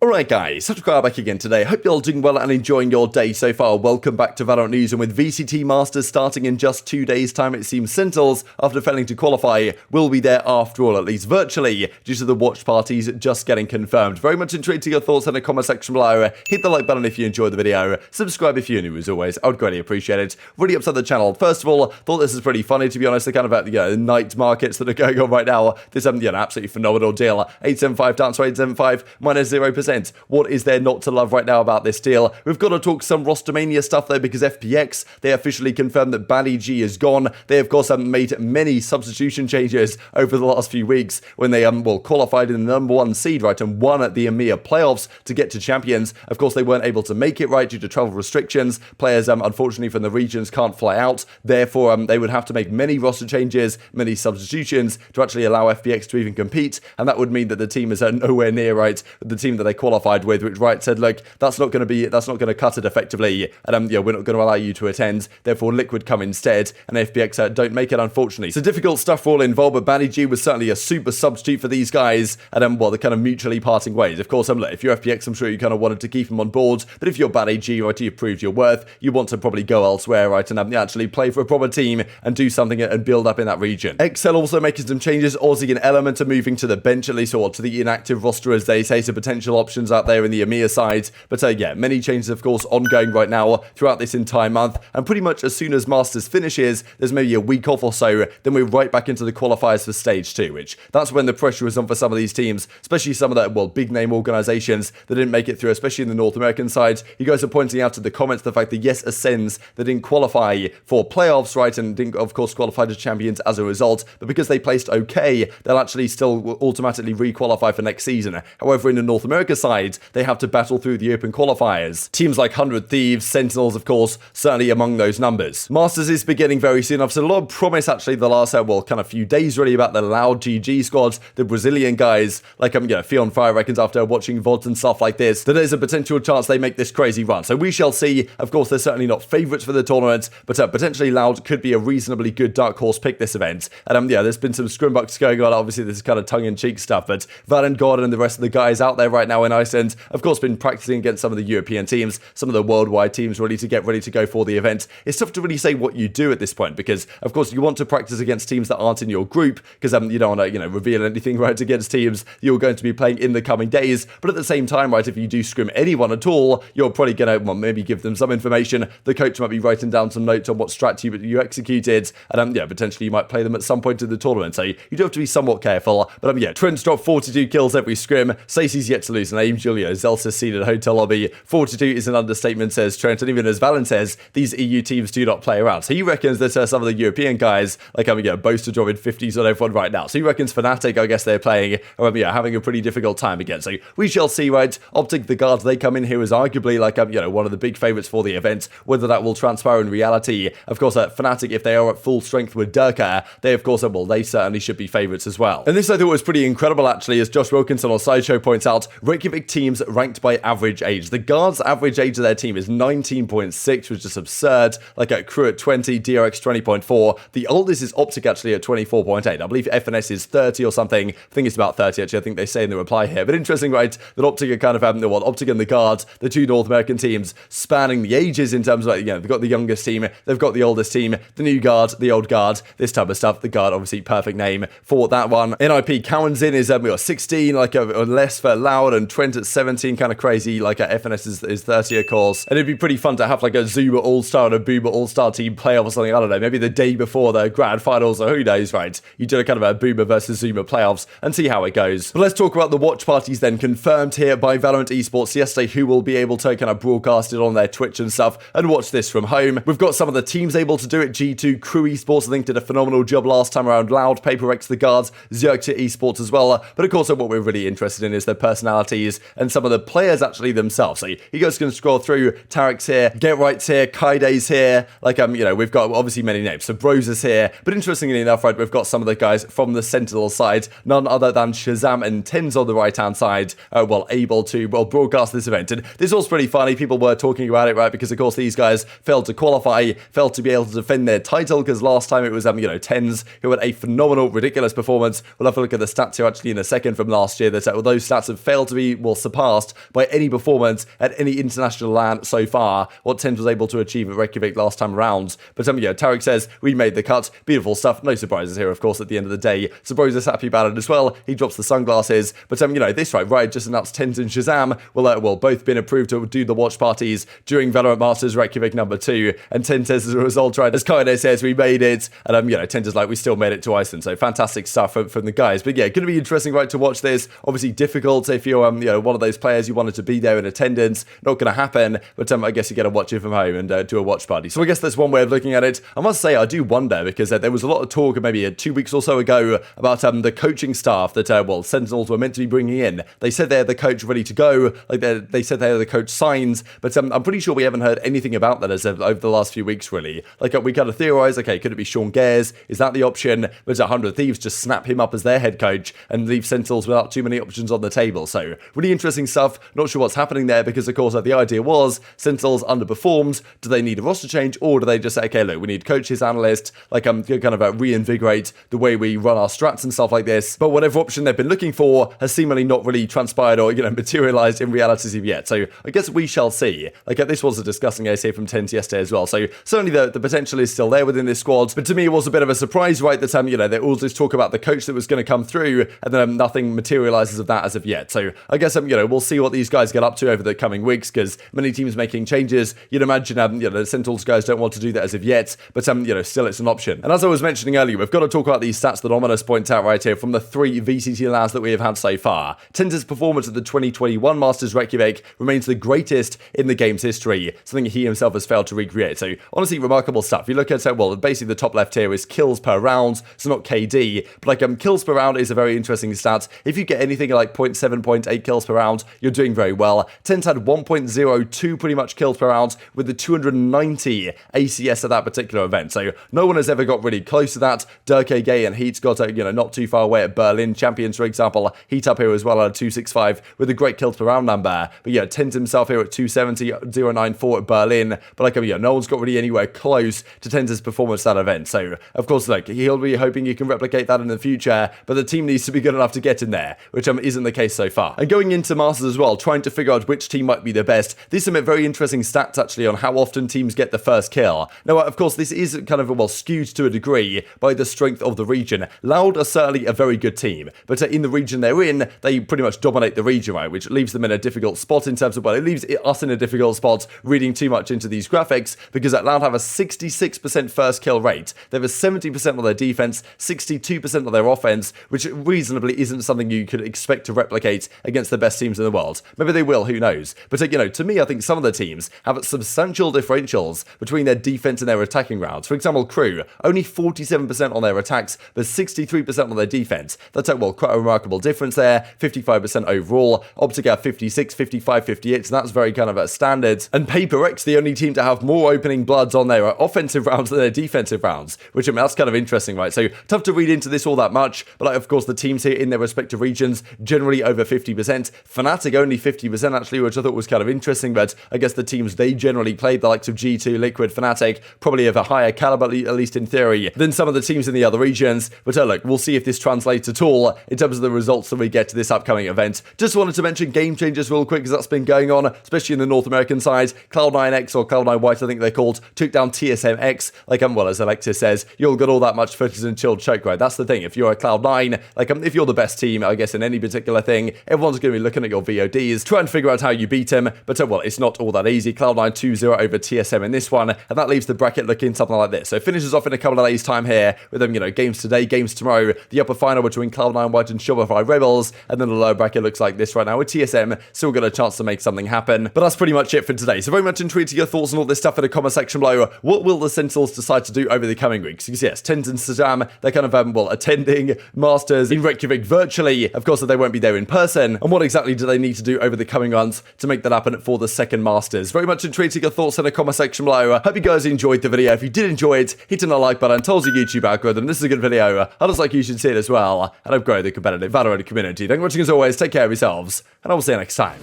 Alright guys, TacticalRab back again today. Hope you're all doing well and enjoying your day so far. Welcome back to VALORANT News, and with VCT Masters starting in just 2 days time, it seems Sentinels, after failing to qualify, will be there after all, at least virtually, due to the watch parties just getting confirmed. Very much intrigued to your thoughts in the comment section below. Hit the like button if you enjoyed the video. Subscribe if you're new as always. I would greatly appreciate it. Really upset the channel. First of all, thought this is pretty funny to be honest. The kind of the night markets that are going on right now. This an absolutely phenomenal deal. 875 down to 875 minus 0%. What is there not to love right now about this deal? We've got to talk some Rostermania stuff though, because FPX, they officially confirmed that babybay is gone. They of course haven't made many substitution changes over the last few weeks when they qualified in the #1 seed, right, and won at the EMEA playoffs to get to champions. Of course, they weren't able to make it, right, due to travel restrictions. Players, unfortunately, from the regions can't fly out. Therefore, they would have to make many roster changes, many substitutions to actually allow FPX to even compete, and that would mean that the team is nowhere near, right, the team that they qualified with, which right said, look, that's not going to cut it effectively, and we're not going to allow you to attend. Therefore, Liquid come instead, and FPX don't make it, unfortunately. So difficult stuff for all involved, but babybay was certainly a super substitute for these guys, and they're kind of mutually parting ways. Of course, look, if you're FPX, I'm sure you kind of wanted to keep him on board, but if you're babybay, right, you've proved your worth, you want to probably go elsewhere, right, and actually play for a proper team and do something and build up in that region. XL also making some changes. Aussie and Element are moving to the bench, at least, or to the inactive roster, as they say, so potential options out there in the EMEA side. But yeah, many changes, of course, ongoing right now throughout this entire month, and pretty much as soon as Masters finishes, there's maybe a week off or so, then we're right back into the qualifiers for stage 2, which that's when the pressure is on for some of these teams, especially some of the, big name organizations that didn't make it through, especially in the North American side. You guys are pointing out in the comments the fact that yes, Ascends, they didn't qualify for playoffs, right, and didn't, of course, qualify to champions as a result, but because they placed okay, they'll actually still automatically re-qualify for next season. However, in the North America side, they have to battle through the open qualifiers. Teams like 100 Thieves, Sentinels, of course, certainly among those numbers. Masters is beginning very soon. I've seen a lot of promise, actually, the last, kind of few days, really, about the loud GG squads, the Brazilian guys, like, Fion Fire reckons after watching VODs and stuff like this, that there's a potential chance they make this crazy run. So we shall see. Of course, they're certainly not favourites for the tournament, but potentially loud could be a reasonably good dark horse pick this event. And, there's been some scrimbucks going on. Obviously, this is kind of tongue-in-cheek stuff, but Valen Gordon and the rest of the guys out there right now in Iceland, of course, been practicing against some of the European teams, some of the worldwide teams ready to go for the event. It's tough to really say what you do at this point, because of course you want to practice against teams that aren't in your group, because you don't want to reveal anything, right, against teams you're going to be playing in the coming days. But at the same time, right, if you do scrim anyone at all, you're probably going to maybe give them some information. The coach might be writing down some notes on what strat you executed, and potentially you might play them at some point in the tournament, so you do have to be somewhat careful. But Trent's dropped 42 kills every scrim. Stacey's yet to lose an aim. Julio Zelsa seen at hotel lobby. 42 is an understatement, says Trent, and even as Valen says, these EU teams do not play around. So he reckons that some of the European guys, like Boaster dropping 50s on everyone right now. So he reckons Fnatic, I guess they're playing, having a pretty difficult time again. So we shall see, right? Optic, the guards, they come in here as arguably like, one of the big favourites for the event. Whether that will transpire in reality, of course, Fnatic, if they are at full strength with Turko, they, of course, they certainly should be favourites as well. And this I thought was pretty incredible, actually, as Josh Wilkinson on Sideshow points out, Reykjavik teams ranked by average age. The guards' average age of their team is 19.6, which is absurd. Like at Crew at 20, DRX 20.4. The oldest is Optic, actually, at 24.8. I believe FNS is 30 or something. I think it's about 30, actually. I think they say in the reply here. But interesting, right, that Optic are kind of having Optic and the guards, the two North American teams, spanning the ages in terms of, they've got the youngest team, they've got the oldest team, the new guard, the old guard, this type of stuff. The guard, obviously, perfect name for that one. NIP Cowan's in is 16, like less for Loud, and Trent at 17, kind of crazy. Like FNS is 30, of course. And it'd be pretty fun to have like a Zuma All-Star and a Boomer All-Star team playoff or something. I don't know, maybe the day before the grand finals, or who knows, right? You do a kind of a Boomer versus Zuma playoffs and see how it goes. But let's talk about the watch parties then, confirmed here by VALORANT Esports yesterday, who will be able to kind of broadcast it on their Twitch and stuff and watch this from home. We've got some of the teams able to do it. G2 Crew Esports, I think, did a phenomenal job last time around. Loud, Paper X, the guards, Zerkta Esports as well. But of course, what we're really interested in is their personalities and some of the players actually themselves. So you guys can scroll through. Tarek's here, Get Right's here, Kaide's here. Like, we've got obviously many names. So Bros is here. But interestingly enough, right, we've got some of the guys from the Sentinel side, none other than ShahZaM and TenZ on the right-hand side, able to, broadcast this event. And this was pretty funny. People were talking about it, right, because of course these guys failed to qualify, failed to be able to defend their title, because last time it was, TenZ, who had a phenomenal, ridiculous performance. We'll have a look at the stats here actually in a second from last year. Those stats have failed to be be, well, surpassed by any performance at any international LAN so far, what TenZ was able to achieve at Reykjavik last time around. But yeah, Tarek says, we made the cut. Beautiful stuff. No surprises here, of course, at the end of the day. Sabros is happy about it as well. He drops the sunglasses. But you know, this right, just announced TenZ and ShahZaM will both been approved to do the watch parties during VALORANT Masters Reykjavik #2. And TenZ says as a result, right, as cNed says, we made it. And you know, TenZ is like, we still made it to Iceland. So fantastic stuff from the guys. But yeah, going to be interesting, right, to watch this. Obviously difficult if you're you know, one of those players you wanted to be there in attendance. Not going to happen. But I guess you get to watch it from home and do a watch party. So I guess that's one way of looking at it. I must say, I do wonder, because there was a lot of talk maybe 2 weeks or so ago about the coaching staff that well, Sentinels were meant to be bringing in. They said they had the coach ready to go, like they said they had the coach signed, but I'm pretty sure we haven't heard anything about that as of over the last few weeks, really. Like we kind of theorized, okay, could it be Sean Gares? Is that the option? But 100 Thieves just snap him up as their head coach and leave Sentinels without too many options on the table. So really interesting stuff. Not sure what's happening there, because of course the idea was Sentinels underperformed. Do they need a roster change, or do they just say, okay, look, we need coaches, analysts, like kind of reinvigorate the way we run our strats and stuff like this? But whatever option they've been looking for has seemingly not really transpired or, you know, materialized in reality yet. So I guess we shall see. Like this was a disgusting ace here from TenZ yesterday as well. So certainly the potential is still there within this squad. But to me, it was a bit of a surprise, right, that you know, there all this talk about the coach that was going to come through, and then nothing materializes of that as of yet. So I guess you know, we'll see what these guys get up to over the coming weeks, because many teams making changes. You'd imagine you know, the Sentinels guys don't want to do that as of yet, but you know, still it's an option. And as I was mentioning earlier, we've got to talk about these stats that Ominous points out right here from the 3 VCT LANs that we have had so far. TenZ's performance at the 2021 Masters Reykjavik remains the greatest in the game's history, something he himself has failed to recreate. So honestly, remarkable stuff. You look at well, basically the top left here is kills per round, so not KD, but like kills per round is a very interesting stat. If you get anything like 0.7, 0.8 kills per round, you're doing very well. TenZ had 1.02 pretty much kills per round with the 290 ACS at that particular event. So no one has ever got really close to that. Turko and Heat got you know, not too far away at Berlin Champions, for example. Heat up here as well at a 265 with a great kills per round number. But yeah, TenZ himself here at 270, 094 at Berlin. But like, yeah, no one's got really anywhere close to TenZ's performance at that event. So of course, like, he'll be hoping he can replicate that in the future, but the team needs to be good enough to get in there, which isn't the case so far. And going into Masters as well, trying to figure out which team might be the best. These are some very interesting stats actually on how often teams get the first kill. Now, of course, this is kind of well skewed to a degree by the strength of the region. Loud are certainly a very good team, but in the region they're in, they pretty much dominate the region, right? Which leaves them in a difficult spot in terms of, well, it leaves us in a difficult spot reading too much into these graphics, because Loud have a 66% first kill rate. They have a 70% on their defense, 62% on their offense, which reasonably isn't something you could expect to replicate against the best teams in the world. Maybe they will, who knows? But you know, to me, I think some of the teams have substantial differentials between their defense and their attacking rounds. For example, Crew, only 47% on their attacks, but 63% on their defense. That's well, quite a remarkable difference there. 55% overall. Optica 56, 55, 58, so that's very kind of a standard. And Paper X, the only team to have more opening bloods on their offensive rounds than their defensive rounds, which I mean, that's kind of interesting, right? So tough to read into this all that much, but like, of course, the teams here in their respective regions generally over 50%. Fnatic only 50% actually, which I thought was kind of interesting, but I guess the teams they generally played, the likes of G2, Liquid, Fnatic, probably have a higher caliber, at least in theory, than some of the teams in the other regions. But look, we'll see if this translates at all in terms of the results that we get to this upcoming event. Just wanted to mention Game Changers real quick, because that's been going on, especially in the North American side. Cloud9X, or Cloud9 White, I think they're called, took down TSMX. Like, well, as Alexis says, you'll get all that much footage and chilled choke, right? That's the thing. If you're a Cloud9, like, if you're the best team, I guess, in any particular thing, everyone's going to be looking at your VODs, try and figure out how you beat him. But, well, it's not all that easy. Cloud9 2-0 over TSM in this one, and that leaves the bracket looking something like this. So it finishes off in a couple of days' time here with them, you know, games today, games tomorrow, the upper final between Cloud9 White and Shopify Rebels, and then the lower bracket looks like this right now, with TSM still got a chance to make something happen. But that's pretty much it for today. So very much intrigued to your thoughts on all this stuff in the comment section below. What will the Sentinels decide to do over the coming weeks? Because yes, TenZ and ShahZaM, they're kind of, well, attending Masters in Reykjavik virtually. Of course, they won't be there in person. And what exactly do they need to do over the coming months to make that happen for the second Masters? Very much intrigued to your thoughts in the comment section below. Hope you guys enjoyed the video. If you did enjoy it, hit on the like button, tells your YouTube algorithm this is a good video. Others like you should see it as well. And I've grown the competitive VALORANT community. Thank you for watching as always. Take care of yourselves. And I will see you next time.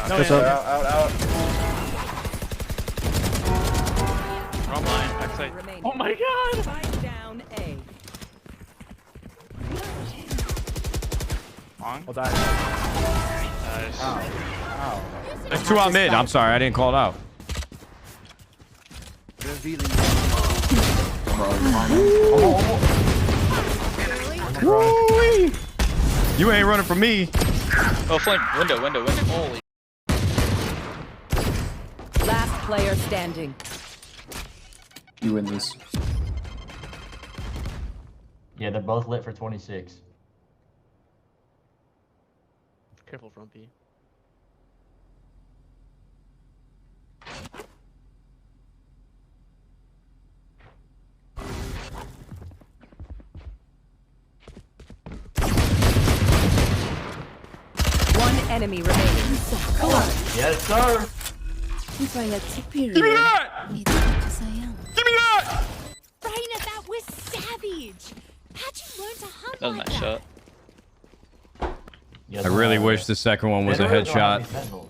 Out. Wrong line, backside. Oh my god! Long. I'll die. Nice. Ow. There's 2 out mid. I'm sorry, I didn't call it out. Woo-wee. You ain't running from me. Oh, flank. Window. Holy. Last player standing. You win this. Yeah, they're both lit for 26. Careful front B. One enemy remaining. Yes, sir. If I had superior, Give me that! it's because I am. Give me that! Raina, that was savage. How'd you learn to hunt That was a like nice that? shot. Yes, I really wish the second one was a They really don't have headshot. any Sentinels.